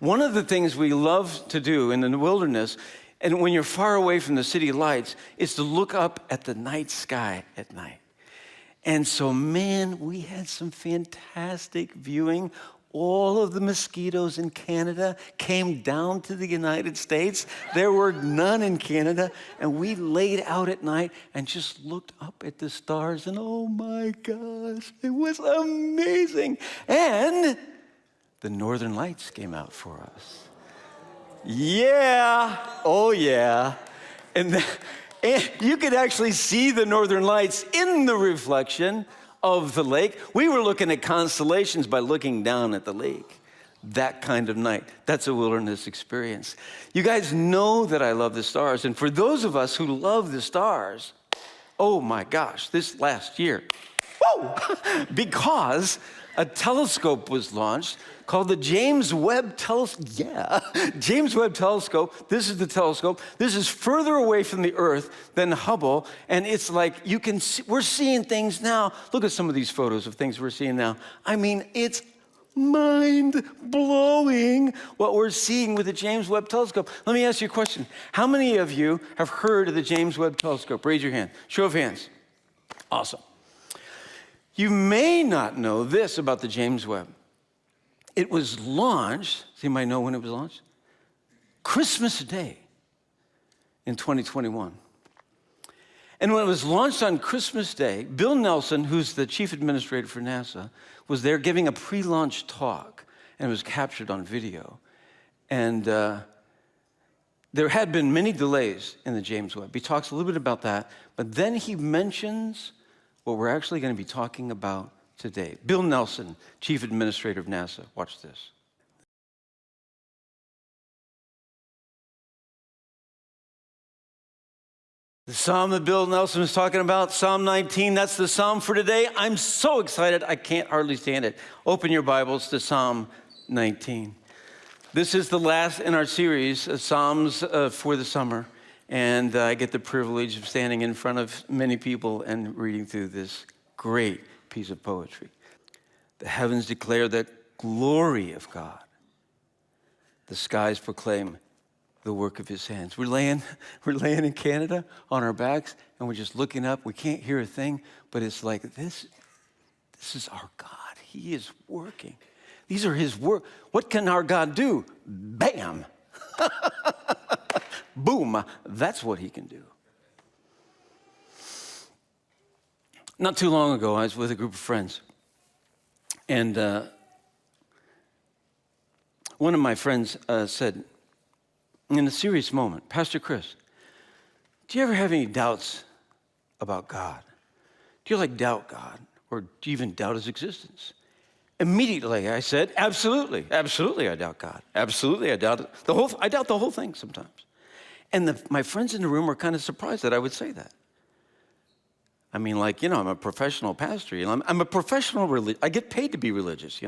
One of the things we love to do in the wilderness, and when you're far away from the city lights, is to look up at the night sky at night. And so, man, we had some fantastic viewing. All of the mosquitoes in Canada came down to the United States. There were none in Canada. And we laid out at night and just looked up at the stars. And oh my gosh, it was amazing. And the Northern Lights came out for us. Yeah, oh yeah. And you could actually see the Northern Lights in the reflection of the lake. We were looking at constellations by looking down at the lake. That kind of night. That's a wilderness experience. You guys know that I love the stars. And for those of us who love the stars, oh my gosh, this last year, whoa, because a telescope was launched called the James Webb Telescope. Yeah, James Webb Telescope. This is the telescope. This is further away from the Earth than Hubble, and it's like you can see, we're seeing things now. Look at some of these photos of things we're seeing now. I mean, it's mind-blowing what we're seeing with the James Webb Telescope. Let me ask you a question. How many of you have heard of the James Webb Telescope? Raise your hand. Show of hands. Awesome. You may not know this about the James Webb. It was launched, does anybody know when it was launched? Christmas Day in 2021. And when it was launched on Christmas Day, Bill Nelson, who's the chief administrator for NASA, was there giving a pre-launch talk, and it was captured on video. And there had been many delays in the James Webb. He talks a little bit about that, but then he mentions what we're actually going to be talking about today. Bill Nelson, Chief Administrator of NASA. Watch this. The psalm that Bill Nelson was talking about, Psalm 19, that's the psalm for today. I'm so excited, I can't hardly stand it. Open your Bibles to Psalm 19. This is the last in our series of Psalms for the summer. And I get the privilege of standing in front of many people and reading through this great piece of poetry. The heavens declare the glory of God. The skies proclaim the work of his hands. We're laying in Canada on our backs, and we're just looking up. We can't hear a thing, but it's like this is our God. He is working. These are his work. What can our God do? Bam! Boom, that's what he can do. Not too long ago, I was with a group of friends. And one of my friends said, in a serious moment, Pastor Chris, do you ever have any doubts about God? Do you doubt God? Or do you even doubt his existence? Immediately I said, absolutely I doubt God. Absolutely I doubt it. I doubt the whole thing sometimes. And my friends in the room were kind of surprised that I would say that. I mean, I'm a professional pastor. I'm a professional I get paid to be religious,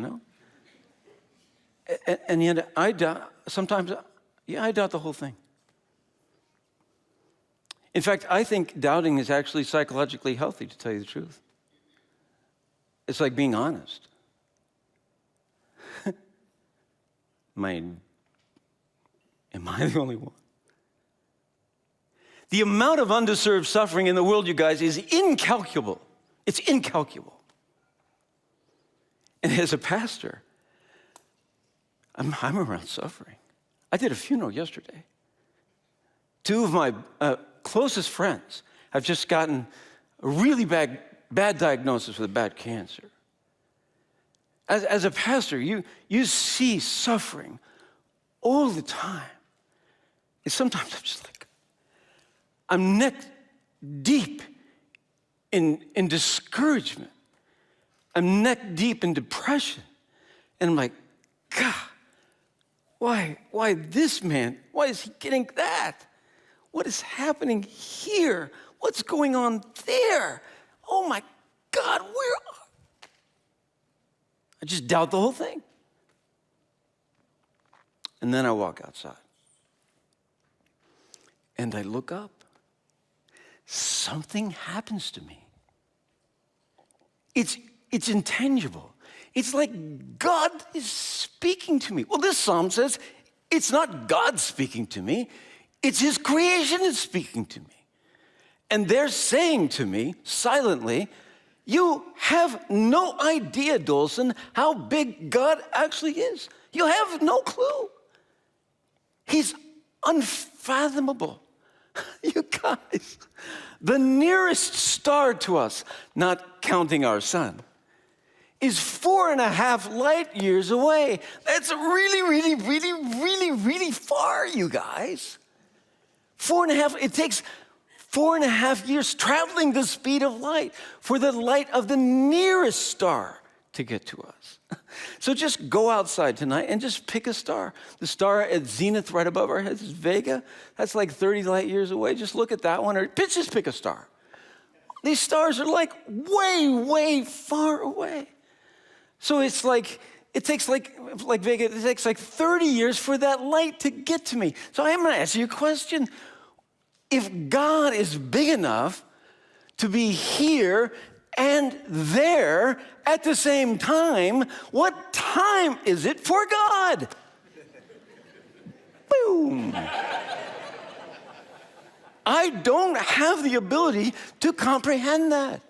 And yet I doubt, sometimes, I doubt the whole thing. In fact, I think doubting is actually psychologically healthy, to tell you the truth. It's like being honest. Am I the only one? The amount of undeserved suffering in the world, you guys, is incalculable. It's incalculable. And as a pastor, I'm around suffering. I did a funeral yesterday. Two of my closest friends have just gotten a really bad diagnosis with a bad cancer. As a pastor, you see suffering all the time. And sometimes I'm just I'm neck deep in discouragement. I'm neck deep in depression. And I'm like, God, why this man? Why is he getting that? What is happening here? What's going on there? Oh my God, I just doubt the whole thing. And then I walk outside. And I look up. Something happens to me. It's intangible. It's like God is speaking to me. Well, this psalm says it's not God speaking to me. It's his creation that's speaking to me. And they're saying to me silently, you have no idea, Dolson, how big God actually is. You have no clue. He's unfathomable. You guys, the nearest star to us, not counting our sun, is 4.5 light years away. That's really far, you guys. 4.5, it takes 4.5 years traveling the speed of light for the light of the nearest star to get to us. So just go outside tonight and just pick a star. The star at zenith right above our heads is Vega. That's like 30 light years away. Just look at that one, or just pick a star. These stars are like way far away. So it's like, it takes like Vega, it takes like 30 years for that light to get to me. So I am going to ask you a question. If God is big enough to be here and there at the same time, what time is it for God? Boom. I don't have the ability to comprehend that.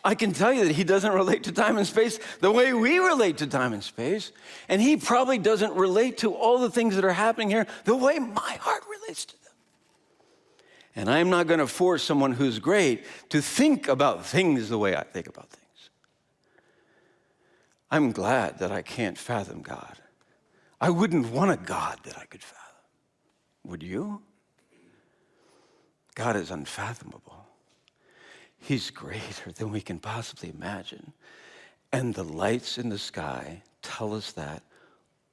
I can tell you that he doesn't relate to time and space the way we relate to time and space. And he probably doesn't relate to all the things that are happening here the way my heart relates to them. And I'm not going to force someone who's great to think about things the way I think about things. I'm glad that I can't fathom God. I wouldn't want a God that I could fathom. Would you? God is unfathomable. He's greater than we can possibly imagine. And the lights in the sky tell us that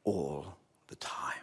all the time.